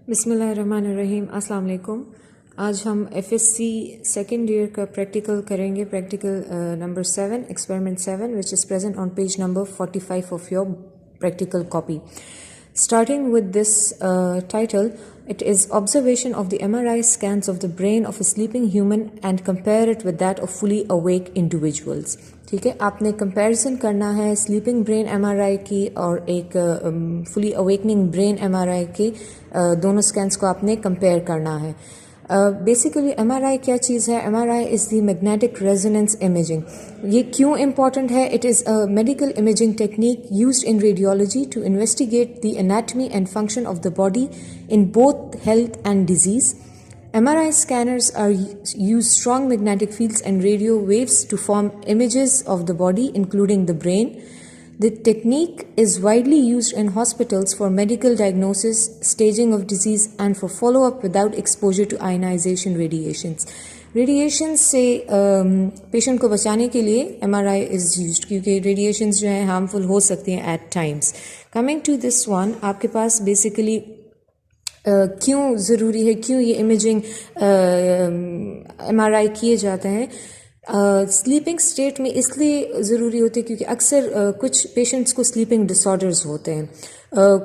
بسم اللہ الرحمن الرحیم. السلام علیکم. آج ہم F S C second year کا پریکٹیکل کریں گے. Practical number 7 experiment 7 which is present on page number 45 of your practical copy. Starting with this title, it is observation of the MRI scans of the brain of a sleeping human and compare it with that of fully awake individuals. ٹھیک ہے، آپ نے comparison کرنا ہے sleeping brain M R آئی کی اور ایک فلی awakening brain M R آئی کی. دونوں اسکینس کو آپ نے کمپیئر کرنا ہے. بیسیکلی ایم آر آئی کیا چیز ہے؟ M R I is the magnetic resonance imaging. یہ کیوں امپورٹنٹ ہے؟ It is a medical imaging technique used in radiology to investigate the anatomy and function of the body in both health and disease. MRI scanners use strong magnetic fields and radio waves to form images of the body, including the brain. The technique is widely used in hospitals for medical diagnosis, staging of disease, and for follow-up without exposure to ionization radiations. Radiations سے patient کو بچانے کے لیے M R I is used, کیونکہ radiations جو ہیں harmful ہو سکتی ہیں at times. Coming to this one, آپ کے پاس بیسیکلی کیوں ضروری ہے، کیوں یہ امیجنگ ایم آر آئی کیے جاتے ہیں؟ سلیپنگ اسٹیٹ میں اس لیے ضروری ہوتی ہے کیونکہ اکثر کچھ پیشنٹس کو سلیپنگ ڈس آرڈرز ہوتے ہیں.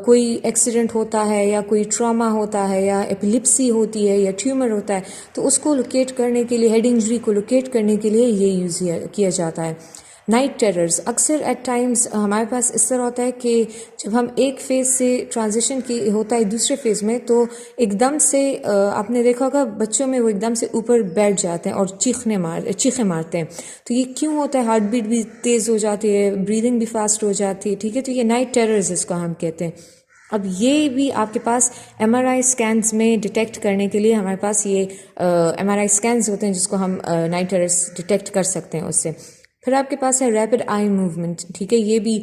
کوئی ایکسیڈنٹ ہوتا ہے یا کوئی ٹراما ہوتا ہے یا ایپیلیپسی ہوتی ہے یا ٹیومر ہوتا ہے، تو اس کو لوکیٹ کرنے کے لیے، ہیڈ انجری کو لوکیٹ کرنے کے لیے یہ یوز کیا جاتا ہے. نائٹ ٹیررز اکثر ایٹ ٹائمز ہمارے پاس اس طرح ہوتا ہے کہ جب ہم ایک فیز سے ٹرانزیشن کی ہوتا ہے دوسرے فیز میں، تو ایک دم سے آپ نے دیکھا ہوگا بچوں میں وہ ایک دم سے اوپر بیٹھ جاتے ہیں اور چیخیں مارتے ہیں. تو یہ کیوں ہوتا ہے؟ ہارٹ بیٹ بھی تیز ہو جاتی ہے، بریدنگ بھی فاسٹ ہو جاتی ہے. ٹھیک ہے، تو یہ نائٹ ٹیررز اس کو ہم کہتے ہیں. اب یہ بھی آپ کے پاس ایم آر آئی اسکینس میں ڈیٹیکٹ کرنے کے لیے ہمارے پاس یہ ایم آر آئی اسکینس ہوتے ہیں جس کو ہم نائٹ ٹیررز ڈیٹیکٹ کر سکتے ہیں اس سے. پھر آپ کے پاس ہے ریپڈ آئی موومنٹ. ٹھیک ہے، یہ بھی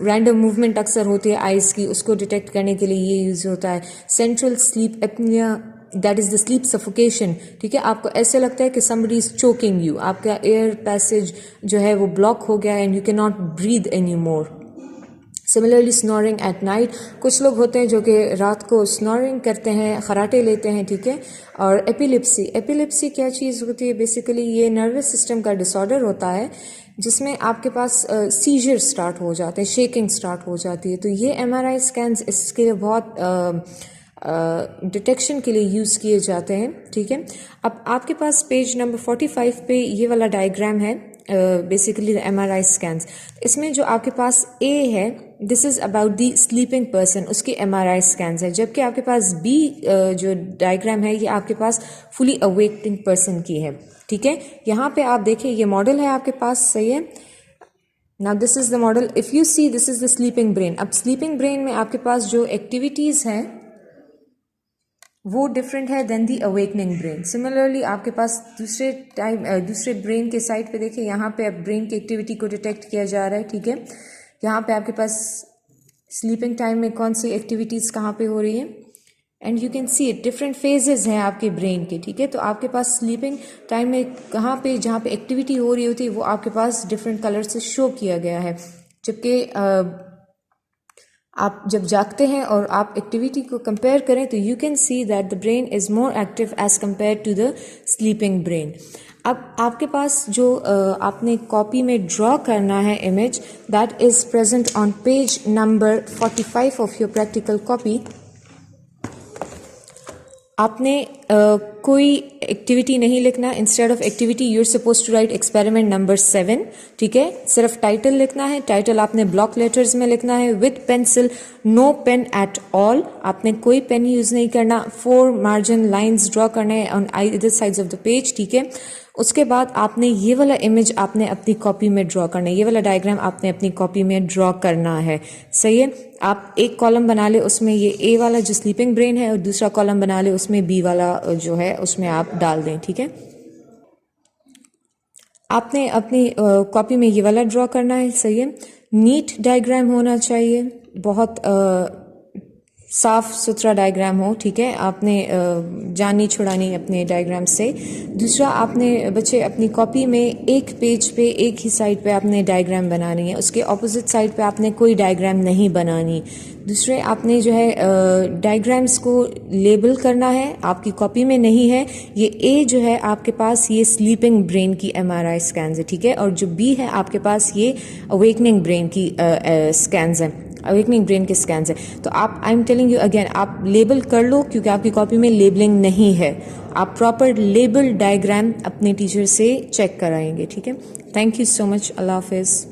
رینڈم موومنٹ اکثر ہوتی ہے آئیز کی، اس کو ڈیٹیکٹ کرنے کے لیے یہ یوز ہوتا ہے. Central sleep apnoea, that is the sleep suffocation. ٹھیک ہے، آپ کو ایسے لگتا ہے کہ somebody is choking you، آپ کا ایئر پیسج جو ہے وہ بلاک ہو گیا ہے and you cannot breathe anymore. Similarly snoring at night, کچھ لوگ ہوتے ہیں جو کہ رات کو سنورنگ کرتے ہیں، خراٹے لیتے ہیں. ٹھیک ہے، اور ایپیلیپسی کیا چیز ہوتی ہے؟ بیسیکلی یہ نروس سسٹم کا ڈس آرڈر ہوتا ہے جس میں آپ کے پاس سیجر سٹارٹ ہو جاتے ہیں، شیکنگ سٹارٹ ہو جاتی ہے. تو یہ ایم آر آئی اسکینس اس کے لیے بہت ڈیٹیکشن کے لیے یوز کیے جاتے ہیں. ٹھیک ہے، اب آپ کے پاس پیج نمبر 45 پہ یہ والا ڈائیگرام ہے basically M R I scans. اس میں جو آپ کے پاس اے ہے، this is about the sleeping person, اس کی ایم آر آئی اسکینس ہے. جبکہ آپ کے پاس بی جو ڈائیگرام ہے یہ آپ کے پاس فلی اویکنگ پرسن کی ہے. ٹھیک ہے، یہاں پہ آپ دیکھیں یہ ماڈل ہے آپ کے پاس، صحیح ہے. Now this is the model. If you see, this is the sleeping brain. اب sleeping brain میں آپ کے پاس جو ایکٹیویٹیز ہیں وہ ڈفرینٹ ہے دین دی اویکننگ برین. سملرلی آپ کے پاس دوسرے برین کے سائڈ پہ دیکھیں، یہاں پہ اب برین کی ایکٹیویٹی کو ڈیٹیکٹ کیا جا رہا ہے. ٹھیک ہے، یہاں پہ آپ کے پاس سلیپنگ ٹائم میں کون سی ایکٹیویٹیز کہاں پہ ہو رہی ہیں، and you can see it, different phases ہیں آپ کے برین کے. ٹھیک ہے، تو آپ کے پاس سلیپنگ ٹائم میں کہاں پہ جہاں پہ ایکٹیویٹی ہو رہی ہوتی ہے وہ آپ کے پاس ڈفرینٹ کلر سے شو کیا گیا ہے. جبکہ آپ جب جاگتے ہیں اور آپ ایکٹیویٹی کو کمپیئر کریں تو you can see that the brain is more active as compare to the sleeping brain. اب آپ کے پاس جو آپ نے کاپی میں ڈرا کرنا ہے image, that is present on page number 45 of your practical copy. آپ نے کوئی ایکٹیویٹی نہیں لکھنا. Instead of activity you are suppose to write experiment number 7. ٹھیک ہے، صرف ٹائٹل لکھنا ہے. ٹائٹل آپ نے بلاک لیٹرز میں لکھنا ہے with pencil, no pen at all. آپ نے کوئی پین یوز نہیں کرنا. 4 مارجن لائنز ڈرا کرنے on other sides of the page. ٹھیک ہے، اس کے بعد آپ نے یہ والا امیج آپ نے اپنی کاپی میں ڈرا کرنا ہے، یہ والا ڈائیگرام آپ نے اپنی کاپی میں ڈرا کرنا ہے. صحیح ہے، آپ ایک کالم بنا لے اس میں یہ اے والا جو سلیپنگ برین ہے، اور دوسرا کالم بنا لے اس میں بی والا جو ہے اس میں آپ ڈال دیں. ٹھیک ہے، آپ نے اپنی کاپی میں یہ والا ڈرا کرنا ہے. صحیح ہے، نیٹ ڈائیگرام ہونا چاہیے، بہت صاف ستھرا ڈائیگرام ہو. ٹھیک ہے, آپ نے جان نہیں چھڑانی اپنے ڈائیگرام سے. دوسرا, آپ نے بچے اپنی کاپی میں ایک پیج پہ ایک ہی سائڈ پہ آپ نے ڈائیگرام بنانی ہے, اس کے اپوزٹ سائڈ پہ آپ نے کوئی ڈائیگرام نہیں بنانی. دوسرے, آپ نے جو ہے ڈائیگرامس کو لیبل کرنا ہے, آپ کی کاپی میں نہیں ہے. یہ اے جو ہے آپ کے پاس یہ سلیپنگ برین کی MRI اسکینز ہے. ٹھیک ہے, اور جو بی ہے آپ کے پاس یہ اویکننگ برین کی اسکینز ہیں, اویکننگ برین کے اسکینز ہیں. تو آپ, I am telling you again, آپ لیبل کر لو کیونکہ آپ کی کاپی میں لیبلنگ نہیں ہے. آپ پراپر لیبل ڈائیگرام اپنے ٹیچر سے چیک کرائیں گے. ٹھیک ہے, تھینک یو سو مچ, اللہ حافظ.